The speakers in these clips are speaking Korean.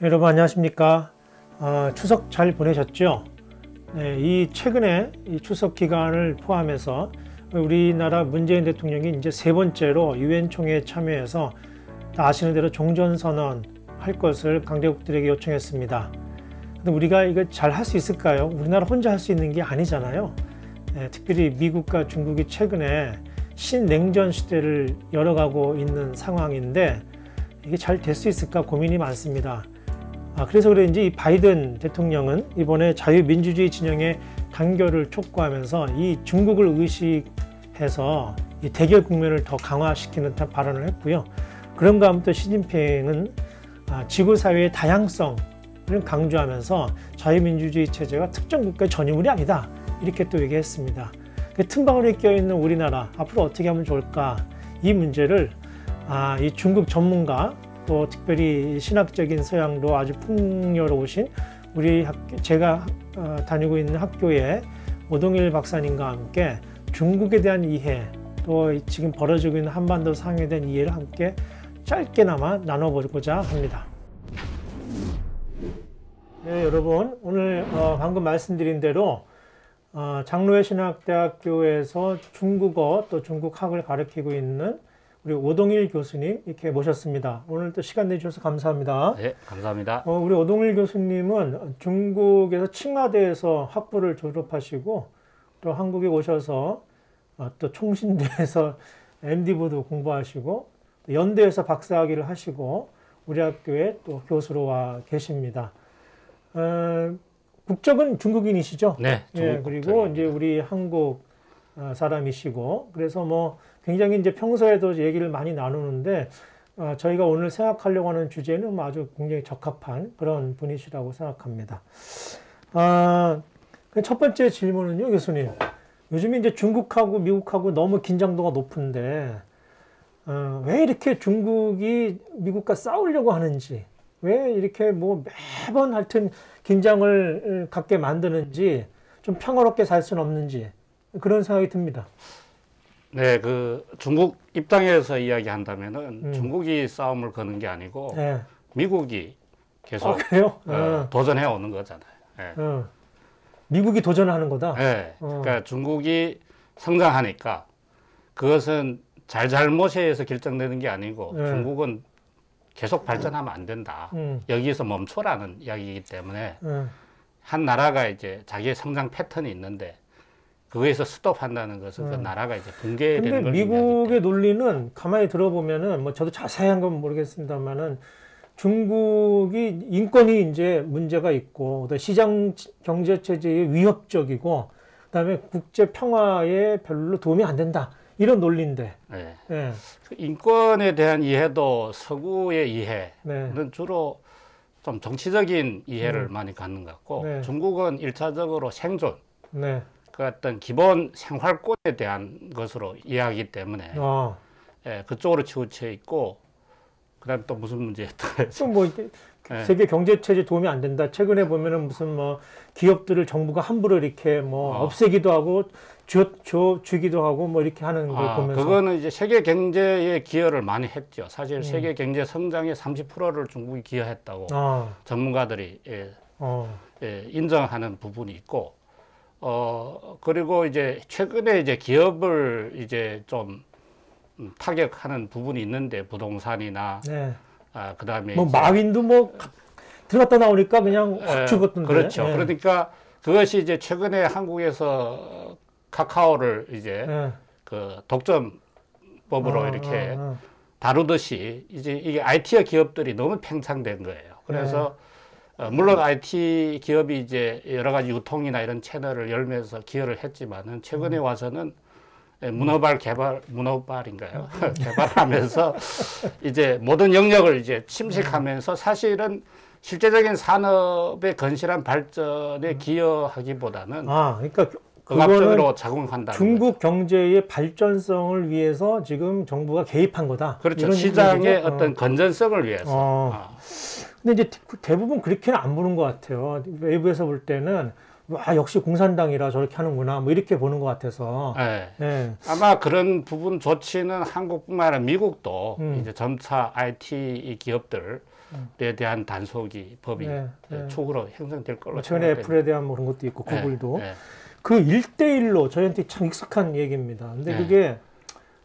여러분 안녕하십니까? 추석 잘 보내셨죠? 네, 이 최근에 이 추석 기간을 포함해서 우리나라 문재인 대통령이 이제 세 번째로 유엔 총회에 참여해서 다 아시는 대로 종전선언 할 것을 강대국들에게 요청했습니다. 근데 우리가 이거 잘 할 수 있을까요? 우리나라 혼자 할 수 있는 게 아니잖아요. 네, 특별히 미국과 중국이 최근에 신냉전 시대를 열어가고 있는 상황인데 이게 잘 될 수 있을까 고민이 많습니다. 그래서 그런지 이 바이든 대통령은 이번에 자유민주주의 진영의 단결을 촉구하면서 이 중국을 의식해서 이 대결 국면을 더 강화시키는 발언을 했고요. 그런가 하면 또 시진핑은 지구사회의 다양성을 강조하면서 자유민주주의 체제가 특정 국가의 전유물이 아니다. 이렇게 또 얘기했습니다. 틈바구니에 껴있는 우리나라 앞으로 어떻게 하면 좋을까? 이 문제를 이 중국 전문가 또 특별히 신학적인 소양도 아주 풍요로우신 제가 다니고 있는 학교의 오동일 박사님과 함께 중국에 대한 이해 또 지금 벌어지고 있는 한반도 상황에 대한 이해를 함께 짧게나마 나눠보고자 합니다. 네, 여러분 오늘 방금 말씀드린 대로 장로회 신학대학교에서 중국어 또 중국학을 가르치고 있는 우리 오동일 교수님 이렇게 모셨습니다. 오늘 또 시간 내주셔서 감사합니다. 네, 감사합니다. 우리 오동일 교수님은 중국에서 칭화대에서 학부를 졸업하시고 또 한국에 오셔서 또 총신대에서 MD부도 공부하시고 또 연대에서 박사학위를 하시고 우리 학교에 또 교수로 와 계십니다. 국적은 중국인이시죠? 네, 예, 그리고 이제 우리 한국 사람이시고 그래서 뭐 굉장히 이제 평소에도 얘기를 많이 나누는데 저희가 오늘 생각하려고 하는 주제는 아주 굉장히 적합한 그런 분이시라고 생각합니다. 첫 번째 질문은요, 교수님. 요즘에 이제 중국하고 미국하고 너무 긴장도가 높은데 왜 이렇게 중국이 미국과 싸우려고 하는지, 왜 이렇게 뭐 매번 하여튼 긴장을 갖게 만드는지, 좀 평화롭게 살 수는 없는지 그런 생각이 듭니다. 네, 중국 입장에서 이야기한다면은 중국이 싸움을 거는 게 아니고 네. 미국이 계속 도전해 오는 거잖아요. 네. 미국이 도전하는 거다. 네, 그러니까 중국이 성장하니까 그것은 잘못에 의해서 결정되는 게 아니고 중국은 계속 발전하면 안 된다. 여기서 멈춰라는 이야기이기 때문에 한 나라가 이제 자기의 성장 패턴이 있는데 그거에서 스톱한다는 것은 그 나라가 이제 붕괴되는 걸. 근데 미국의 논리는 가만히 들어보면은 뭐 저도 자세한 건 모르겠습니다만은 중국이 인권이 이제 문제가 있고 시장 경제 체제에 위협적이고 그다음에 국제 평화에 별로 도움이 안 된다. 이런 논리인데. 네. 네. 인권에 대한 이해도 서구의 이해는 네. 주로 좀 정치적인 이해를 많이 갖는 것 같고 네. 중국은 일차적으로 생존. 네. 그 어떤 기본 생활권에 대한 것으로 이해하기 때문에 예, 그쪽으로 치우쳐 있고 그다음 또 무슨 문제였다. 또 뭐 세계 경제 체제 도움이 안 된다. 최근에 보면은 무슨 뭐 기업들을 정부가 함부로 이렇게 뭐 없애기도 하고 주기도 하고 뭐 이렇게 하는 걸 보면서 그거는 이제 세계 경제에 기여를 많이 했죠. 사실 세계 경제 성장의 30%를 중국이 기여했다고 전문가들이 인정하는 부분이 있고. 그리고 이제 최근에 이제 기업을 이제 좀 타격하는 부분이 있는데 부동산이나 그다음에 뭐 마윈도 뭐 들어갔다 나오니까 그냥 확 죽었던데. 그렇죠. 그러니까 그것이 이제 최근에 한국에서 카카오를 이제 그 독점법으로 이렇게 다루듯이 이제 이게 IT 기업들이 너무 팽창된 거예요. 그래서 물론 IT 기업이 이제 여러 가지 유통이나 이런 채널을 열면서 기여를 했지만은 최근에 와서는 문어발인가요? 개발하면서 이제 모든 영역을 이제 침식하면서 사실은 실제적인 산업의 건실한 발전에 기여하기보다는 그러니까 억압적으로 작용한다. 중국 경제의 발전성을 위해서 지금 정부가 개입한 거다. 그렇죠. 시장의 어떤 건전성을 위해서. 근데 이제 대부분 그렇게는 안 보는 것 같아요. 외부에서 볼 때는 와 역시 공산당이라 저렇게 하는구나 뭐 이렇게 보는 것 같아서. 아마 그런 부분 조치는 한국뿐만 아니라 미국도 이제 점차 IT 기업들 대한 단속이 법이 추후로 형성될 걸로 최근에 애플에 대한 뭐 그런 것도 있고 구글도 그 1대1로 저희한테 참 익숙한 얘기입니다. 근데 그게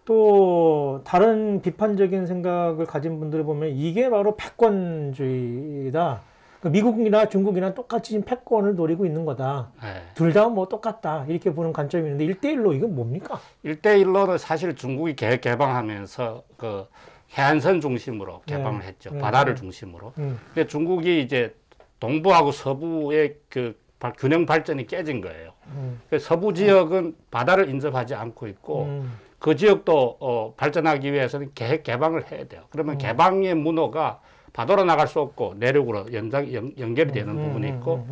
또 다른 비판적인 생각을 가진 분들을 보면 이게 바로 패권주의다. 미국이나 중국이나 똑같이 지금 패권을 노리고 있는 거다. 둘 다 뭐 똑같다. 이렇게 보는 관점이 있는데 1대1로 이건 뭡니까? 1대1로는 사실 중국이 개방하면서 그 해안선 중심으로 개방을 했죠. 바다를 중심으로. 근데 중국이 이제 동부하고 서부의 그 균형 발전이 깨진 거예요. 서부 지역은 바다를 인접하지 않고 있고 그 지역도 발전하기 위해서는 개방을 해야 돼요. 그러면 개방의 문호가 바다로 나갈 수 없고 내륙으로 연결이 되는 부분이 있고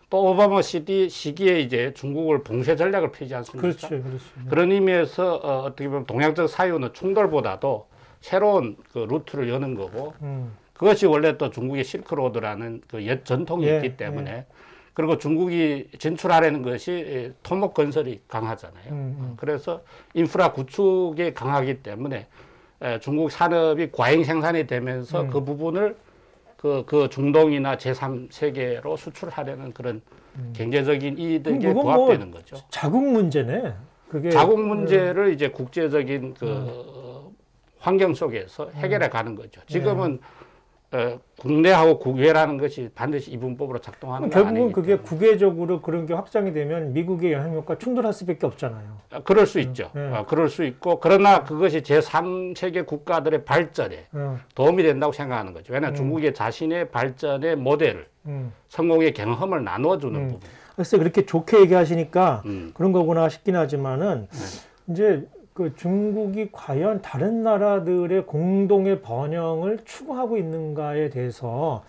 또 오바마 시기에 이제 중국을 봉쇄 전략을 펴지 않습니까? 그렇죠. 그런 의미에서 어떻게 보면 동양적 사유는 충돌보다도 새로운 그 루트를 여는 거고 그것이 원래 또 중국의 실크로드라는 그 옛 전통이 있기 때문에 그리고 중국이 진출하려는 것이 토목 건설이 강하잖아요. 그래서 인프라 구축이 강하기 때문에 중국 산업이 과잉 생산이 되면서 그 부분을 그 중동이나 제3세계로 수출하려는 그런 경제적인 이득에 부합되는 거죠. 자국 문제네. 그게 자국 문제를 이제 국제적인 그 환경 속에서 해결해 가는 거죠. 지금은 국내하고 국외라는 것이 반드시 이분법으로 작동하는 거 아니기 결국은 그게 국외적으로 그런 게 확장이 되면 미국의 영향력과 충돌할 수밖에 없잖아요. 그럴 수 있죠. 그럴 수 있고 그러나 그것이 제3세계 국가들의 발전에 도움이 된다고 생각하는 거죠. 왜냐하면 중국의 자신의 발전의 모델을 성공의 경험을 나눠주는 부분. 그래서 그렇게 좋게 얘기하시니까 그런 거구나 싶긴 하지만은 이제 그 중국이 과연 다른 나라들의 공동의 번영을 추구하고 있는가에 대해서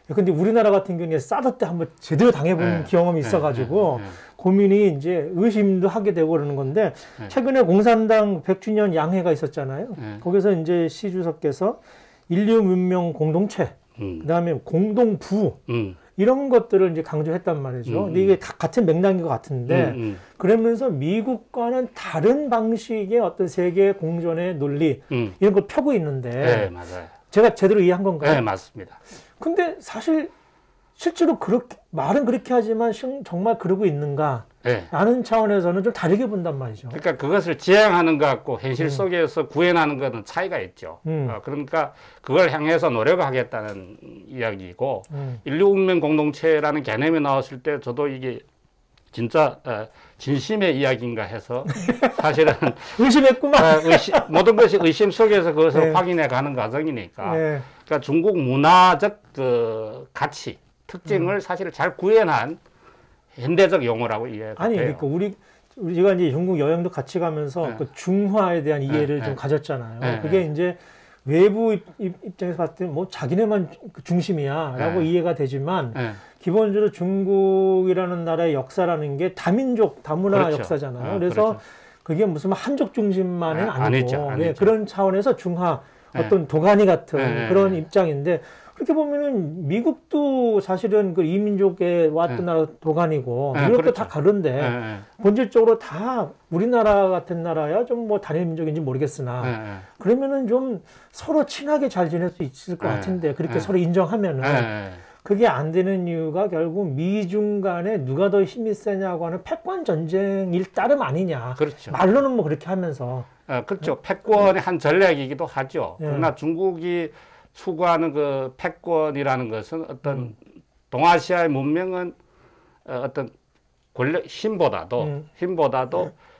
근데 우리나라 같은 경우에 사드 때 한번 제대로 당해본 경험이 있어가지고 고민이 이제 의심도 하게 되고 그러는 건데 최근에 공산당 100주년 양회가 있었잖아요. 거기서 이제 시 주석께서 인류 문명 공동체, 그다음에 공동부 이런 것들을 이제 강조했단 말이죠. 근데 이게 다 같은 맥락인 것 같은데 그러면서 미국과는 다른 방식의 어떤 세계 공존의 논리 이런 걸 펴고 있는데 맞아요. 제가 제대로 이해한 건가요? 네, 맞습니다. 근데 사실 실제로 그렇게 말은 그렇게 하지만 정말 그러고 있는가? 라는 차원에서는 좀 다르게 본단 말이죠. 그러니까 그것을 지향하는 것과 현실 속에서 구현하는 것은 차이가 있죠. 그러니까 그걸 향해서 노력하겠다는 이야기고 인류 운명 공동체라는 개념이 나왔을 때 저도 이게 진짜 진심의 이야기인가 해서 사실은 의심했구만. 모든 것이 의심 속에서 그것을 확인해 가는 과정이니까 그러니까 중국 문화적 그 가치 특징을 사실 잘 구현한 현대적 용어라고 이해해요. 아니, 그러니까 우리가 이제 중국 여행도 같이 가면서 그 중화에 대한 이해를 좀 가졌잖아요. 그게 이제 외부 입장에서 봤을 때 뭐 자기네만 중심이야라고 이해가 되지만 기본적으로 중국이라는 나라의 역사라는 게 다민족, 다문화 그렇죠. 역사잖아요. 그래서 그렇죠. 그게 무슨 한족 중심만은 아니고 아니죠. 그런 차원에서 중화 어떤 도가니 같은 그런 입장인데 그렇게 보면은 미국도 사실은 그 이민족에 왔던 나라 도가니고 이것도 그렇죠. 다 다른데 본질적으로 다 우리나라 같은 나라야 좀 뭐 단일 민족인지 모르겠으나 그러면은 좀 서로 친하게 잘 지낼 수 있을 것 같은데 그렇게 서로 인정하면은 그게 안 되는 이유가 결국 미중 간에 누가 더 힘이 세냐고 하는 패권 전쟁일 따름 아니냐. 그렇죠. 말로는 뭐 그렇게 하면서. 그렇죠. 패권의 한 전략이기도 하죠. 그러나 중국이 추구하는 그 패권이라는 것은 어떤 동아시아의 문명은 어떤 권력 힘보다도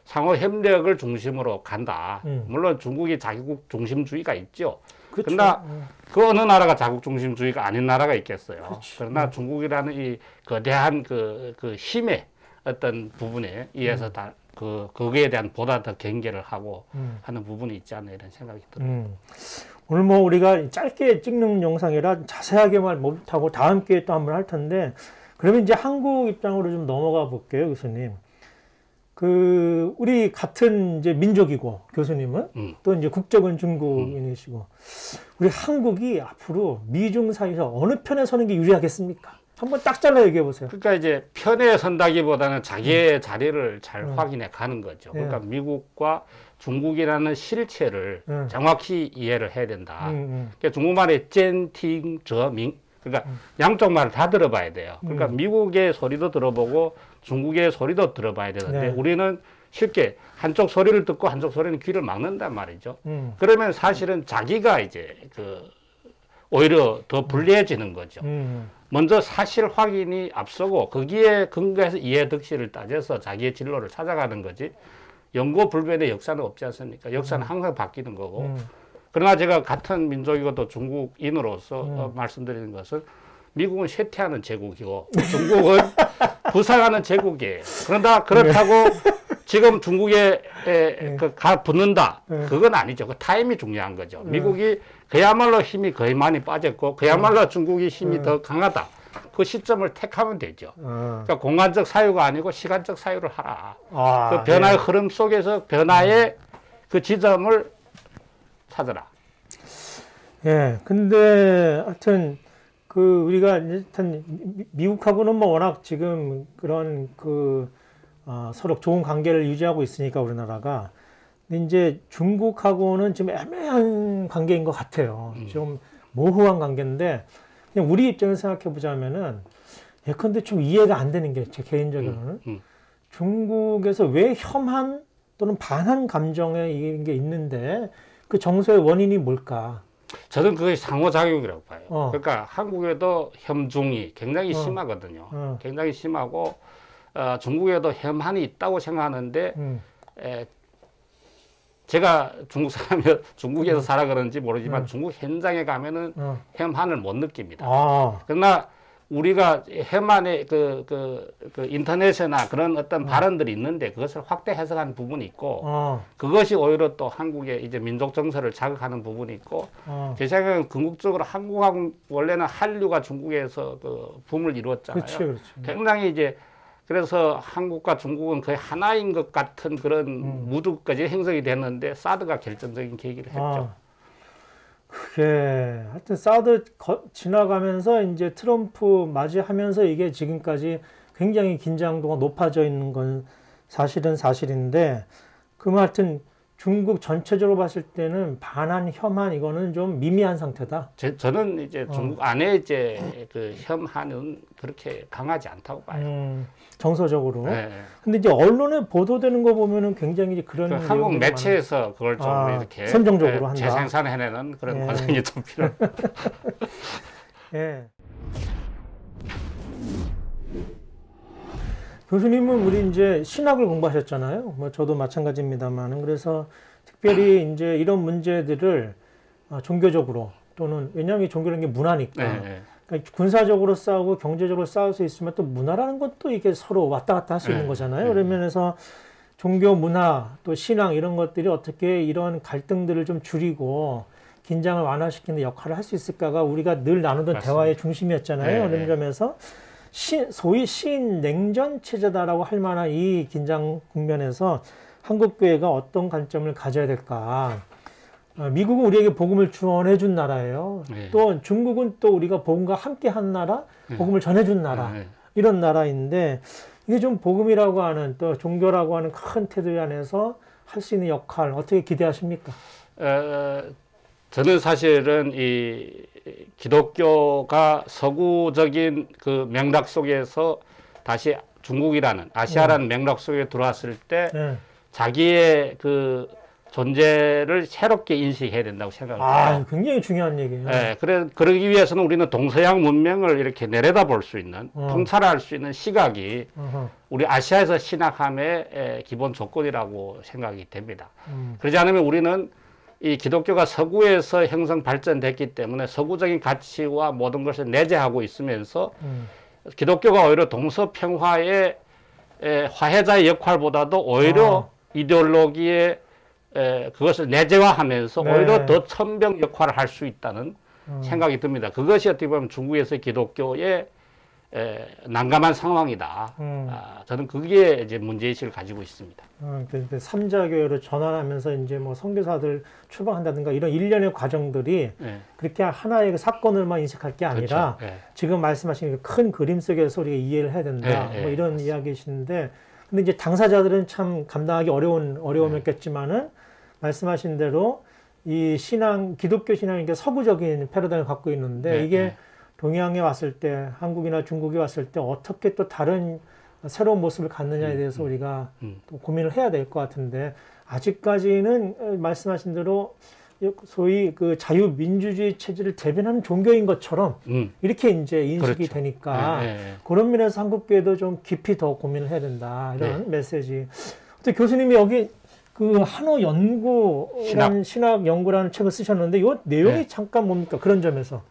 상호 협력을 중심으로 간다. 물론 중국이 자국 중심주의가 있죠. 그렇죠. 그러나 그 어느 나라가 자국 중심주의가 아닌 나라가 있겠어요. 그렇지. 그러나 중국이라는 이 거대한 그 힘의 어떤 부분에 의해서 다 거기에 대한 보다 더 경계를 하고 하는 부분이 있지 않나 이런 생각이 들어요. 오늘 뭐 우리가 짧게 찍는 영상이라 자세하게 말 못하고 다음 기회에 또 한번 할 텐데 그러면 이제 한국 입장으로 좀 넘어가 볼게요, 교수님. 우리 같은 이제 민족이고 교수님은 또 이제 국적은 중국인이시고 우리 한국이 앞으로 미중 사이에서 어느 편에 서는 게 유리하겠습니까? 한번 딱 잘라 얘기해 보세요. 그러니까 이제 편에 선다기보다는 자기의 자리를 잘 확인해 가는 거죠. 그러니까 미국과 중국이라는 실체를 정확히 이해를 해야 된다. 그러니까 중국말의 젠팅저밍, 그러니까 양쪽 말을 다 들어봐야 돼요. 그러니까 미국의 소리도 들어보고 중국의 소리도 들어봐야 되는데 네. 우리는 쉽게 한쪽 소리를 듣고 한쪽 소리는 귀를 막는단 말이죠. 그러면 사실은 자기가 이제 오히려 더 불리해지는 거죠. 먼저 사실 확인이 앞서고 거기에 근거해서 이해 득실을 따져서 자기의 진로를 찾아가는 거지. 영고 불변의 역사는 없지 않습니까? 역사는 항상 바뀌는 거고. 그러나 제가 같은 민족이고 또 중국인으로서 말씀드리는 것은 미국은 쇠퇴하는 제국이고 중국은 부상하는 제국이에요. 그렇다고 지금 중국에 붙는다. 그건 아니죠. 그 타임이 중요한 거죠. 미국이 그야말로 힘이 거의 많이 빠졌고 그야말로 중국이 힘이 더 강하다. 그 시점을 택하면 되죠. 그러니까 공간적 사유가 아니고 시간적 사유를 하라. 그 변화의 흐름 속에서 변화의 그 지점을 찾아라. 예, 근데 하여튼 우리가 하여튼 미국하고는 뭐 워낙 지금 그런 서로 좋은 관계를 유지하고 있으니까 우리나라가. 근데 이제 중국하고는 좀 애매한 관계인 것 같아요. 좀 모호한 관계인데 그냥 우리 입장에서 생각해 보자면은 예컨대 좀 이해가 안 되는 게 제 개인적으로는 중국에서 왜 혐한 또는 반한 감정에 이런 게 있는데 그 정서의 원인이 뭘까? 저는 그게 상호작용이라고 봐요. 그러니까 한국에도 혐중이 굉장히 심하거든요. 굉장히 심하고 중국에도 혐한이 있다고 생각하는데 제가 중국 사람이 중국에서 살아 그런지 모르지만 중국 현장에 가면은 혐한을 못 느낍니다. 그러나 우리가 혐한의 인터넷이나 그런 어떤 발언들이 있는데 그것을 확대 해석하는 부분이 있고 그것이 오히려 또 한국의 이제 민족 정서를 자극하는 부분이 있고 제 생각에는 궁극적으로 한국하고 원래는 한류가 중국에서 붐을 이루었잖아요. 그렇죠. 굉장히 이제 그래서 한국과 중국은 거의 하나인 것 같은 그런 무드까지 형성이 됐는데 사드가 결정적인 계기를 했죠. 그게 하여튼 사드 지나가면서 이제 트럼프 맞이하면서 이게 지금까지 굉장히 긴장도가 높아져 있는 건 사실인데 그러면 하여튼 중국 전체적으로 봤을 때는 반한, 혐한 이거는 좀 미미한 상태다. 저는 이제 중국 안에 이제 그 혐한은 그렇게 강하지 않다고 봐요. 정서적으로. 네. 근데 이제 언론에 보도되는 거 보면은 굉장히 이제 그런 한국 매체에서 그걸 좀 이렇게 선정적으로 한다. 재생산해내는 그런 과정이 좀 필요. 예. 교수님은 우리 이제 신학을 공부하셨잖아요. 뭐 저도 마찬가지입니다만은 그래서 특별히 이제 이런 문제들을 종교적으로 또는 왜냐하면 종교라는 게 문화니까 그러니까 군사적으로 싸우고 경제적으로 싸울 수 있으면 또 문화라는 것도 이게 서로 왔다 갔다 할 수 있는 거잖아요. 그런 면에서 종교, 문화, 또 신앙 이런 것들이 어떻게 이런 갈등들을 좀 줄이고 긴장을 완화시키는 역할을 할 수 있을까가 우리가 늘 나누던 맞습니다. 대화의 중심이었잖아요. 그런 점에서 소위 신냉전 체제다라고 할 만한 이 긴장 국면에서 한국교회가 어떤 관점을 가져야 될까? 미국은 우리에게 복음을 전해준 나라예요. 또 중국은 또 우리가 복음과 함께한 나라, 복음을 전해준 나라 이런 나라인데 이게 좀 복음이라고 하는 또 종교라고 하는 큰 테두리 안에서 할 수 있는 역할 어떻게 기대하십니까? 저는 사실은 이 기독교가 서구적인 그 맥락 속에서 다시 중국이라는 아시아라는 맥락 속에 들어왔을 때 자기의 그 존재를 새롭게 인식해야 된다고 생각합니다. 굉장히 중요한 얘기예요. 그러기 위해서는 우리는 동서양 문명을 이렇게 내려다볼 수 있는, 통찰할 수 있는 시각이 우리 아시아에서 신학함의 기본 조건이라고 생각이 됩니다. 그러지 않으면 우리는 이 기독교가 서구에서 형성 발전됐기 때문에 서구적인 가치와 모든 것을 내재하고 있으면서 기독교가 오히려 동서평화의 화해자의 역할보다도 오히려 이데올로기의 그것을 내재화하면서 오히려 더 천병 역할을 할 수 있다는 생각이 듭니다. 그것이 어떻게 보면 중국에서 기독교의 난감한 상황이다. 저는 그게 이제 문제의식을 가지고 있습니다. 삼자교회로 전환하면서 이제 뭐 선교사들 출방한다든가 이런 일련의 과정들이 그렇게 하나의 그 사건을만 인식할 게 아니라 지금 말씀하신 큰 그림 속에서 우리가 이해를 해야 된다. 뭐 이런 이야기이신데 근데 이제 당사자들은 참 감당하기 어려움이었겠지만은 말씀하신 대로 이 신앙, 기독교 신앙이 이게 서구적인 패러다임을 갖고 있는데 이게 동양에 왔을 때, 한국이나 중국에 왔을 때 어떻게 또 다른 새로운 모습을 갖느냐에 대해서 우리가 또 고민을 해야 될 것 같은데, 아직까지는 말씀하신 대로 소위 그 자유민주주의 체제를 대변하는 종교인 것처럼 이렇게 이제 인식이 그렇죠. 되니까 그런 면에서 한국교회도 좀 깊이 더 고민을 해야 된다, 이런 메시지. 근데 교수님이 여기 그 한어 연구라는 신학 연구라는 책을 쓰셨는데 이 내용이 잠깐 뭡니까? 그런 점에서.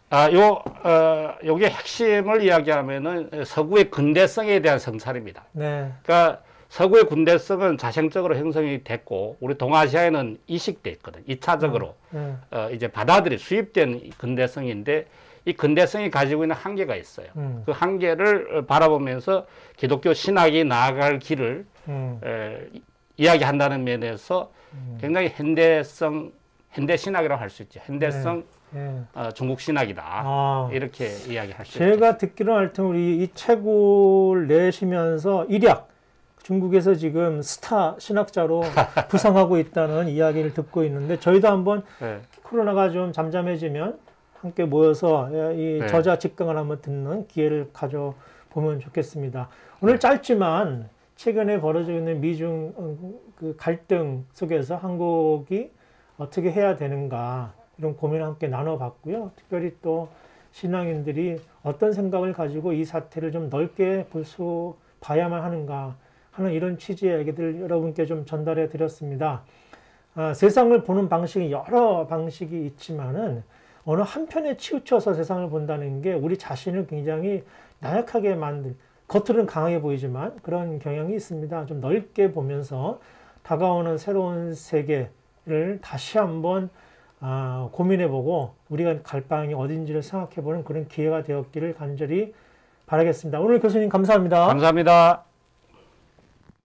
요게 핵심을 이야기하면은 서구의 근대성에 대한 성찰입니다. 그러니까 서구의 근대성은 자생적으로 형성이 됐고 우리 동아시아에는 이식돼 있거든. 2차적으로 이제 받아들이 수입된 근대성인데 이 근대성이 가지고 있는 한계가 있어요. 그 한계를 바라보면서 기독교 신학이 나아갈 길을 이야기한다는 면에서 굉장히 현대 신학이라고 할 수 있죠. 현대성 중국 신학이다. 이렇게 이야기할 수 있죠. 제가 듣기로는 하여튼 우리 이 책을 내시면서 일약 중국에서 지금 스타 신학자로 부상하고 있다는 이야기를 듣고 있는데 저희도 한번 코로나가 좀 잠잠해지면 함께 모여서 이 저자 직강을 한번 듣는 기회를 가져보면 좋겠습니다. 오늘 짧지만 최근에 벌어지고 있는 미중 그 갈등 속에서 한국이 어떻게 해야 되는가 이런 고민을 함께 나눠봤고요. 특별히 또 신앙인들이 어떤 생각을 가지고 이 사태를 좀 넓게 봐야만 하는가 하는 이런 취지의 얘기들 여러분께 좀 전달해 드렸습니다. 세상을 보는 방식이 여러 방식이 있지만은 어느 한편에 치우쳐서 세상을 본다는 게 우리 자신을 굉장히 나약하게 만들, 겉으로는 강하게 보이지만 그런 경향이 있습니다. 좀 넓게 보면서 다가오는 새로운 세계를 다시 한번 고민해보고 우리가 갈 방향이 어딘지를 생각해보는 그런 기회가 되었기를 간절히 바라겠습니다. 오늘 교수님 감사합니다. 감사합니다.